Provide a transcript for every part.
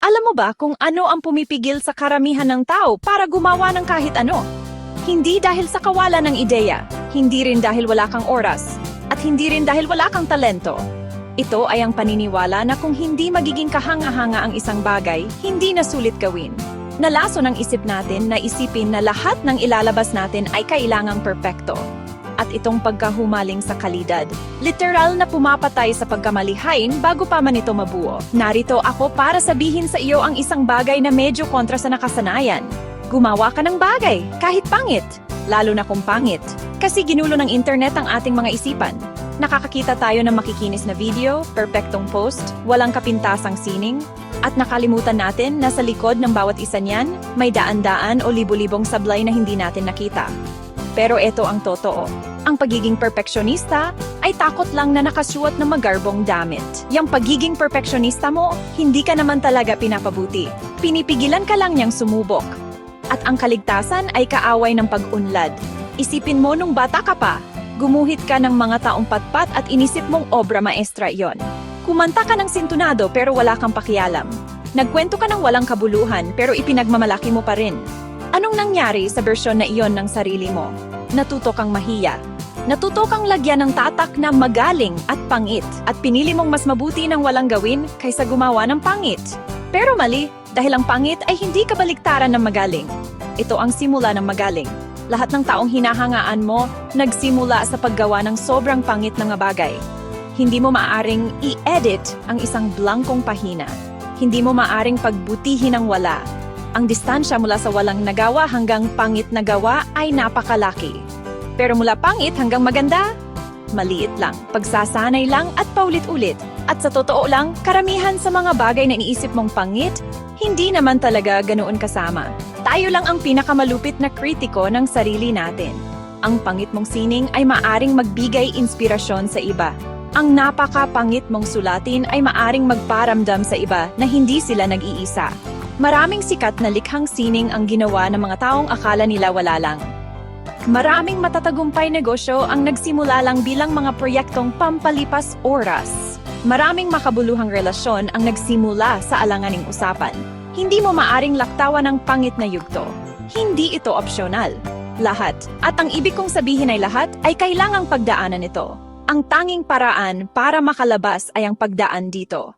Alam mo ba kung ano ang pumipigil sa karamihan ng tao para gumawa ng kahit ano? Hindi dahil sa kawalan ng ideya, hindi rin dahil wala kang oras, at hindi rin dahil wala kang talento. Ito ay ang paniniwala na kung hindi magiging kahanga-hanga ang isang bagay, hindi na sulit gawin. Nalaso ng isip natin na isipin na lahat ng ilalabas natin ay kailangang perpekto. At itong pagkahumaling sa kalidad, literal na pumapatay sa pagkamalihain bago pa man ito mabuo. Narito ako para sabihin sa iyo ang isang bagay na medyo kontra sa nakasanayan. Gumawa ka ng bagay, kahit pangit. Lalo na kung pangit. Kasi ginulo ng internet ang ating mga isipan. Nakakakita tayo ng makikinis na video, perpektong post, walang kapintasang sining, at nakalimutan natin na sa likod ng bawat isa niyan, may daan-daan o libu-libong sablay na hindi natin nakita. Pero ito ang totoo. Ang pagiging perfeksyonista ay takot lang na nakasuot ng magarbong damit. Yung pagiging perfeksyonista mo, hindi ka naman talaga pinapabuti. Pinipigilan ka lang niyang sumubok. At ang kaligtasan ay kaaway ng pag-unlad. Isipin mo nung bata ka pa, gumuhit ka ng mga taong patpat at inisip mong obra maestra iyon. Kumanta ka ng sintunado pero wala kang pakialam. Nagkwento ka ng walang kabuluhan pero ipinagmamalaki mo pa rin. Anong nangyari sa bersyon na iyon ng sarili mo? Natuto kang mahiya. Natuto kang lagyan ng tatak na magaling at pangit at pinili mong mas mabuti ng walang gawin kaysa gumawa ng pangit. Pero mali, dahil ang pangit ay hindi kabaliktaran ng magaling. Ito ang simula ng magaling. Lahat ng taong hinahangaan mo, nagsimula sa paggawa ng sobrang pangit na bagay. Hindi mo maaring i-edit ang isang blankong pahina. Hindi mo maaring pagbutihin ang wala. Ang distansya mula sa walang nagawa hanggang pangit na gawa ay napakalaki. Pero mula pangit hanggang maganda, maliit lang, pagsasanay lang at paulit-ulit. At sa totoo lang, karamihan sa mga bagay na iniisip mong pangit, hindi naman talaga ganoon kasama. Tayo lang ang pinakamalupit na kritiko ng sarili natin. Ang pangit mong sining ay maaring magbigay inspirasyon sa iba. Ang napaka-pangit mong sulatin ay maaring magparamdam sa iba na hindi sila nag-iisa. Maraming sikat na likhang sining ang ginawa ng mga taong akala nila wala lang. Maraming matatagumpay negosyo ang nagsimula lang bilang mga proyektong pampalipas oras. Maraming makabuluhang relasyon ang nagsimula sa alanganing usapan. Hindi mo maaring laktawan ng pangit na yugto. Hindi ito opsyonal. Lahat, at ang ibig kong sabihin ay lahat, ay kailangang pagdaanan ito. Ang tanging paraan para makalabas ay ang pagdaan dito.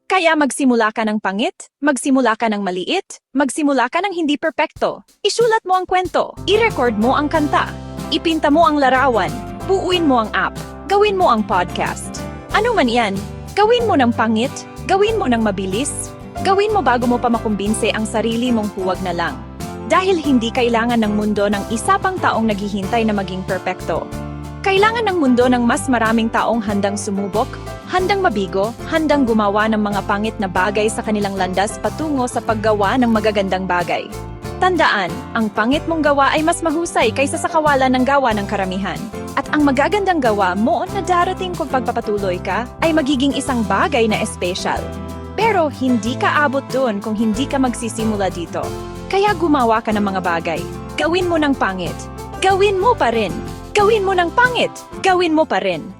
Kaya magsimula ka ng pangit, magsimula ka ng maliit, magsimula ka ng hindi perpekto. Isulat mo ang kwento, i-record mo ang kanta, ipinta mo ang larawan, buuin mo ang app, gawin mo ang podcast. Ano man yan, gawin mo ng pangit, gawin mo ng mabilis, gawin mo bago mo pa makumbinse ang sarili mong huwag na lang. Dahil hindi kailangan ng mundo ng isa pang taong naghihintay na maging perpekto. Kailangan ng mundo ng mas maraming taong handang sumubok, handang mabigo, handang gumawa ng mga pangit na bagay sa kanilang landas patungo sa paggawa ng magagandang bagay. Tandaan, ang pangit mong gawa ay mas mahusay kaysa sa kawalan ng gawa ng karamihan. At ang magagandang gawa mo na darating kung pagpapatuloy ka ay magiging isang bagay na espesyal. Pero hindi ka abot doon kung hindi ka magsisimula dito. Kaya gumawa ka ng mga bagay. Gawin mo ng pangit. Gawin mo pa rin. Gawin mo ng pangit. Gawin mo pa rin.